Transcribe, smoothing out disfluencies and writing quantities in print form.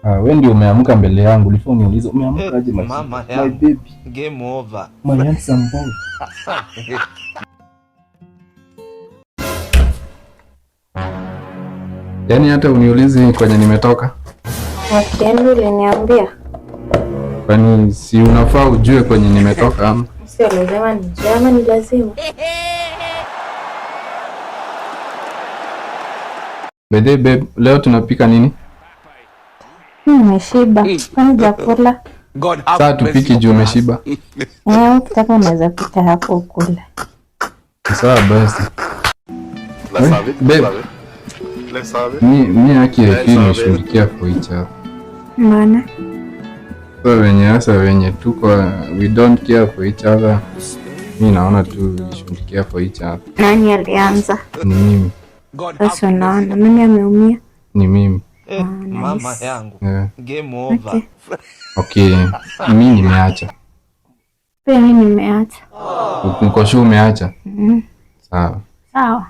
Wewe ndio umeamka mbele yangu. Ulifanya niulize umeamka aje my baby. Game over. My handsome boy. Yaani hata uniulize kwenye nimetoka? Yaani uliniambia. Kwani si unafaa ujue kwenye nimetoka ama? Sio lazima nijue ama ni lazima. Babe, leo tunapika nini? Nimeshiba. Kwani chakula? Sasa tupike juu umeshiba. Ukitaka unaweza pika hapo ukule. Sawa basi. Babe. Mimi haki ya nimeshughulikia kwa hicho. Maana? Wenye tuko we don't care for each other. Mimi naona tu shughulikia for each other. Nani alianza? Ni mimi. Sasa naona mimi ameumia. Ni mimi. Mama yangu. Game over. Okay. Mimi nimeacha. Pia mimi nimeacha. Uko sure umeacha? Sawa. Sawa.